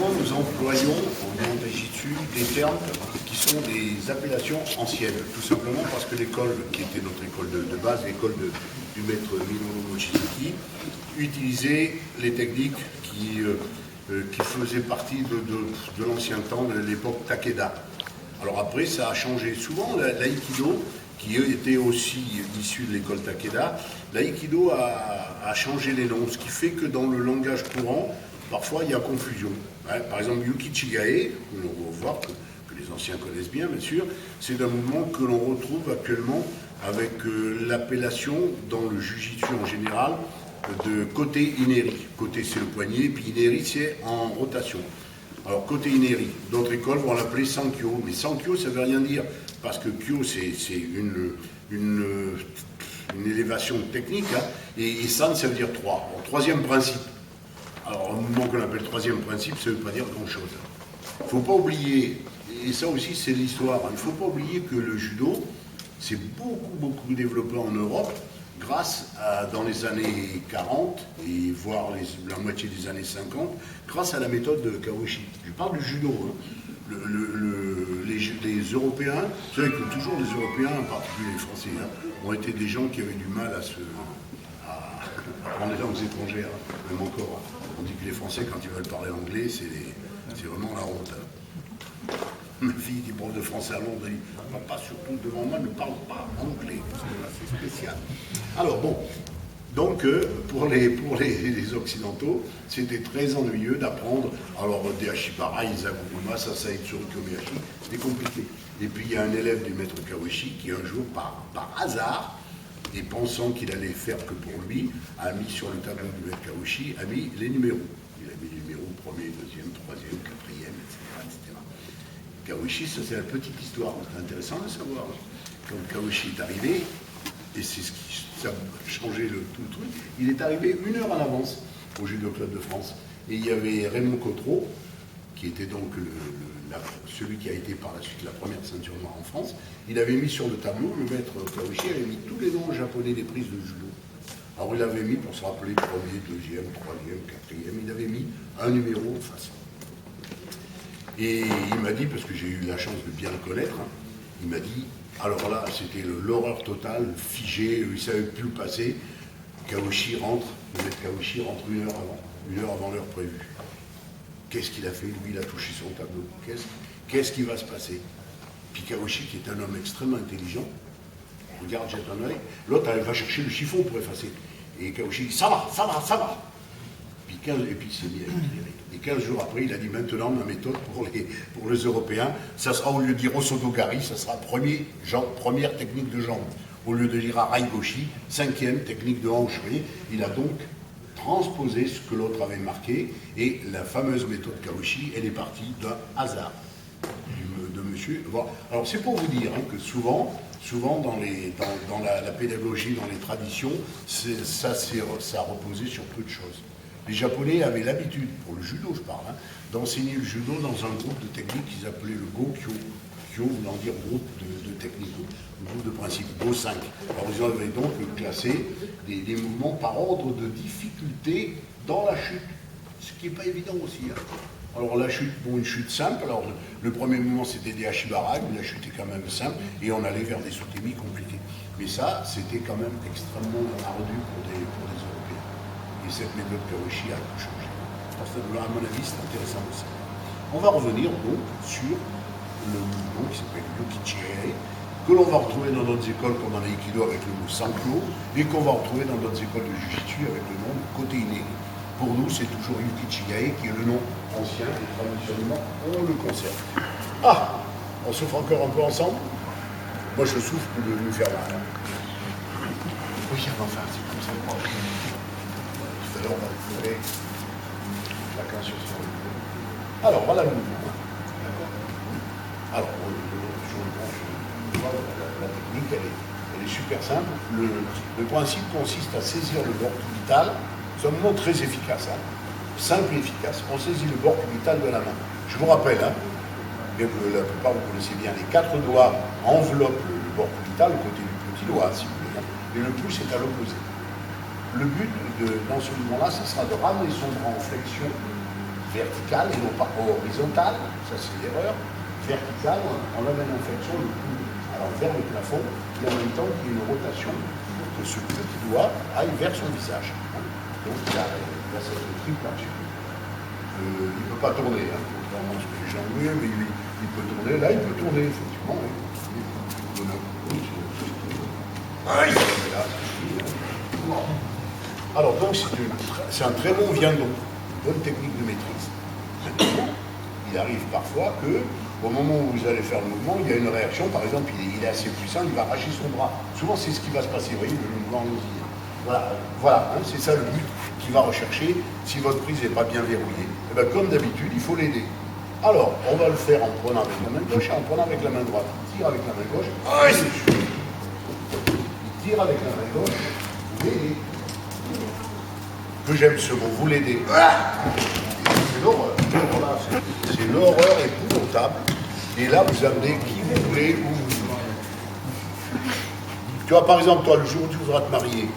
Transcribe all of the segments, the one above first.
souvent nous employons au nom des JITU des termes qui sont des appellations anciennes, tout simplement parce que l'école, qui était notre école de base, l'école du maître Minoru Mochizuki, utilisait les techniques qui faisaient partie de l'ancien temps, de l'époque Takeda. Alors après, ça a changé. Souvent, l'aïkido, qui était aussi issu de l'école Takeda, l'aïkido a changé les noms, ce qui fait que dans le langage courant, parfois il y a confusion. Par exemple, Yuki Chigae, on va voir que les anciens connaissent bien, bien sûr, c'est un mouvement que l'on retrouve actuellement avec l'appellation dans le jujitsu en général de côté ineri. Côté c'est le poignet, puis ineri c'est en rotation. Alors côté ineri, d'autres écoles vont l'appeler Sankyo, mais Sankyo ça veut rien dire, parce que Kyo c'est une élévation technique, hein, et San ça veut dire 3. Alors, troisième principe. Alors, un mouvement qu'on appelle troisième principe, ça ne veut pas dire grand-chose. Il ne faut pas oublier, et ça aussi c'est l'histoire, il ne faut pas oublier que le judo s'est beaucoup développé en Europe grâce à, dans les années 40 et voire la moitié des années 50, grâce à la méthode de Kawashi. Je parle du judo. Hein. Les Européens, vous savez que toujours les Européens, en particulier les Français, hein, ont été des gens qui avaient du mal à apprendre les langues étrangères, même encore. On dit que les Français, quand ils veulent parler anglais, c'est vraiment la honte. Hein. Ma fille qui est prof de français à Londres dit « Papa, surtout devant moi, ne parle pas anglais. » C'est spécial. Alors bon, donc pour les Occidentaux, c'était très ennuyeux d'apprendre. Alors des Hashibara, Izaguruma, Sasai Tsuru Kobayashi, c'était compliqué. Et puis il y a un élève du maître Kawashi qui un jour, par hasard, et pensant qu'il allait faire que pour lui, a mis sur le tableau du maître Kawashi, a mis les numéros. Il a mis les numéros premier, deuxième, troisième, quatrième, etc. Kawashi, ça c'est la petite histoire, c'est intéressant de savoir. Quand Kawashi est arrivé, et c'est ce qui ça a changé tout le truc, il est arrivé 1 heure en avance au Judo Club de France. Et il y avait Raymond Cotreau, qui était donc celui qui a été par la suite la première ceinture noire en France. Il avait mis sur le tableau, le maître Kawashi avait mis tous les noms japonais des prises de judo. Alors il avait mis, pour se rappeler, premier, deuxième, troisième, quatrième, il avait mis un numéro en face. Et il m'a dit, parce que j'ai eu la chance de bien le connaître, hein, il m'a dit, alors là, c'était l'horreur totale, figé, il ne savait plus où passer. Kawashi rentre, le maître Kawashi rentre 1 heure avant l'heure prévue. Qu'est-ce qu'il a fait? Lui, il a touché son tableau. Qu'est-ce qui va se passer? Puis Kawashi, qui est un homme extrêmement intelligent, regarde, jette un œil. L'autre, elle va chercher le chiffon pour effacer. Et Kawashi dit, ça va. Puis et puis il s'est mis à éclairer. Et 15 jours après, il a dit, maintenant, ma méthode pour les Européens, ça sera, au lieu de dire Osodogari, ça sera première technique de jambe. Au lieu de dire Araigoshi, 5e technique de hanche. Il a donc transposé ce que l'autre avait marqué, et la fameuse méthode Kawashi, elle est partie d'un hasard de monsieur. Bon, alors c'est pour vous dire hein, que souvent dans la pédagogie, dans les traditions, ça a reposé sur peu de choses. Les Japonais avaient l'habitude, pour le judo je parle, hein, d'enseigner le judo dans un groupe de techniques qu'ils appelaient le Go-Kyo. Kyo voulant dire groupe de techniques, groupe de principes, Go 5. Alors ils avaient donc classé des mouvements par ordre de difficulté dans la chute, ce qui n'est pas évident aussi. Hein. Alors la chute, bon, une chute simple, alors le premier mouvement c'était des Hashibara, mais la chute est quand même simple, et on allait vers des sotemi compliqués. Mais ça, c'était quand même extrêmement ardu pour des Européens. Et cette méthode Kawashi a tout changé. Parce que, à mon avis, c'est intéressant aussi. On va revenir donc sur le mouvement qui s'appelle Yukichirei, que l'on va retrouver dans d'autres écoles comme en Aikido avec le mot Sankyo, et qu'on va retrouver dans d'autres écoles de Jiu-Jitsu avec le nom de Kote Ineri. Pour nous, c'est toujours Yukichigae qui est le nom ancien, et traditionnellement, on le conserve. Ah, on souffre encore un peu ensemble? Moi, je souffre de me faire mal. Oui, enfin, c'est comme ça. Tout à l'heure, on va retrouver chacun sur son niveau. Alors, voilà le mouvement. Alors, la technique, elle est super simple. Le principe consiste à saisir le bord cubital. C'est un mouvement très efficace, hein. Simple et efficace. On saisit le bord cubital de la main. Je vous rappelle, hein, bien que la plupart vous connaissez bien, les 4 doigts enveloppent le bord cubital, au côté du petit doigt, si vous voulez, hein, et le pouce est à l'opposé. Le but dans ce mouvement-là, ce sera de ramener son bras en flexion verticale et non pas horizontale, ça c'est l'erreur. Verticale, on a une inflexion le coude alors vers le plafond, et en même temps qu'il y ait une rotation pour que ce petit doigt aille vers son visage. Donc il a cette triple action. Il ne peut pas tourner, contrairement à ce que les gens disent, mais il peut tourner, là il peut tourner, effectivement. Alors donc c'est un très bon viandon, une bonne technique de maîtrise. Maintenant, il arrive parfois que au moment où vous allez faire le mouvement, il y a une réaction, par exemple, il est assez puissant, il va arracher son bras. Souvent c'est ce qui va se passer, vous voyez, le mouvement aussi. Voilà, c'est ça le but qu'il va rechercher si votre prise n'est pas bien verrouillée. Et bien, comme d'habitude, il faut l'aider. Alors, on va le faire en prenant avec la main gauche et en prenant avec la main droite. Il tire avec la main gauche. Il tire avec la main gauche. Vous l'aidez. Que j'aime ce mot, vous l'aidez. C'est l'horreur. Voilà, c'est l'horreur épouvantable. Et là, vous amenez qui vous voulez, où vous voulez. Tu vois, par exemple, toi, le jour où tu voudras te marier,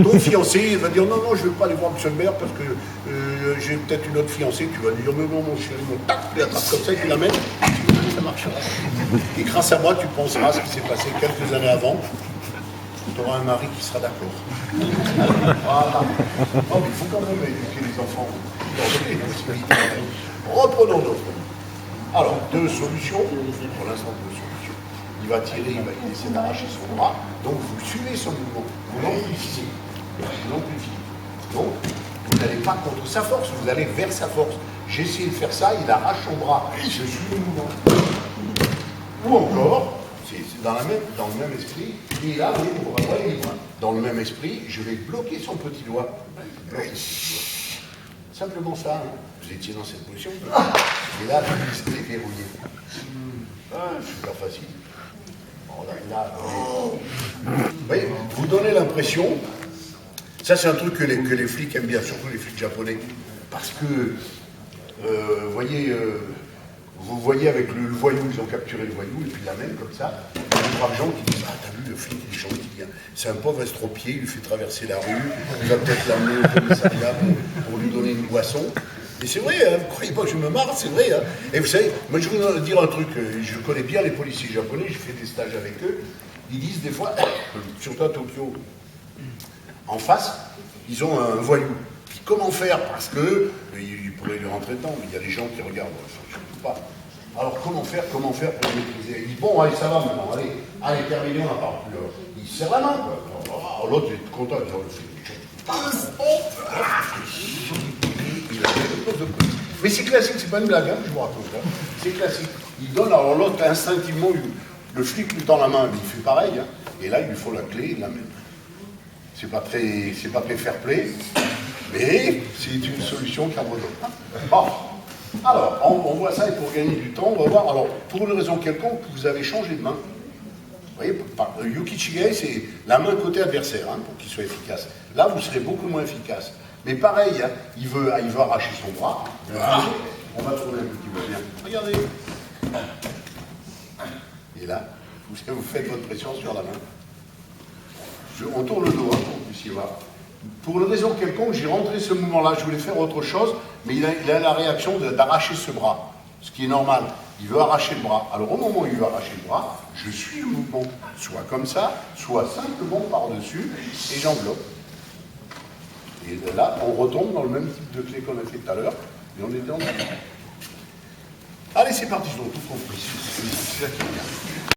ton fiancé va dire non, je ne vais pas aller voir M. le maire parce que j'ai peut-être une autre fiancée. Tu vas lui dire mais non, mon chéri, tac, tu l'attrapes comme ça et tu l'amènes. Ça marchera. Et grâce à moi, tu penseras à ce qui s'est passé quelques années avant. Tu auras un mari qui sera d'accord. Voilà. Non, mais il faut quand même éduquer les enfants. Reprenons notre. Alors, deux solutions. Pour l'instant, deux solutions. Il va tirer, il va essayer d'arracher son bras. Donc, vous suivez son mouvement. Vous l'amplifiez. Donc, vous n'allez pas contre sa force, vous allez vers sa force. J'ai essayé de faire ça, il arrache son bras. Je suis le mouvement. Ou encore, c'est dans le même esprit, et là, vous voyez, dans le même esprit, je vais bloquer son petit doigt. Simplement ça, hein. Vous étiez dans cette position, et là, vous listez verrouillé. Super facile. Vous voyez, vous donnez l'impression, ça c'est un truc que les flics aiment bien, surtout les flics japonais, parce que, vous voyez avec le voyou, ils ont capturé le voyou, et puis la même comme ça, il y a des braves gens qui disent « Ah, t'as vu, le flic, il est gentil, c'est un pauvre estropié, il lui fait traverser la rue, il va peut-être l'amener au commissariat pour lui donner une boisson. » Et c'est vrai, hein, vous croyez pas que je me marre, c'est vrai. Hein. Et vous savez, moi je vais vous dire un truc, je connais bien les policiers japonais, j'ai fait des stages avec eux, ils disent des fois, surtout à Tokyo, en face, ils ont un voyou. Puis comment faire? Parce que, ils pourraient lui rentrer dedans, mais il y a des gens qui regardent, surtout pas. Alors comment faire pour le maîtriser? Il dit, bon, allez, ça va maintenant, allez, terminé, on n'en parle plus. Alors, il serre la main, quoi. Alors, l'autre est content, il dit, mais c'est classique, c'est pas une blague, hein, je vous raconte. Hein. C'est classique. Il donne, alors l'autre, instinctivement, le flic lui tend la main, mais il fait pareil. Hein, et là, il lui faut la clé, il l'amène. C'est pas très fair play, mais c'est une solution qui en vaut d'autres. Bon. Alors, on voit ça, et pour gagner du temps, on va voir. Alors, pour une raison quelconque, vous avez changé de main. Vous voyez, Yukichigei, c'est la main côté adversaire, hein, pour qu'il soit efficace. Là, vous serez beaucoup moins efficace. Mais pareil, hein, il veut arracher son bras. On va trouver un petit peu bien. Regardez. Et là, vous faites votre pression sur la main. On tourne le dos, hein, pour que vous puissiez voir. Pour une raison quelconque, j'ai rentré ce mouvement-là. Je voulais faire autre chose, mais il a la réaction d'arracher ce bras. Ce qui est normal. Il veut arracher le bras. Alors au moment où il veut arracher le bras, je suis le mouvement. Soit comme ça, soit simplement par-dessus, et j'enveloppe. Et là, on retombe dans le même type de clé qu'on a fait tout à l'heure, et on était en avant. Allez, c'est parti, je dois tout compris. C'est ça qui est bien.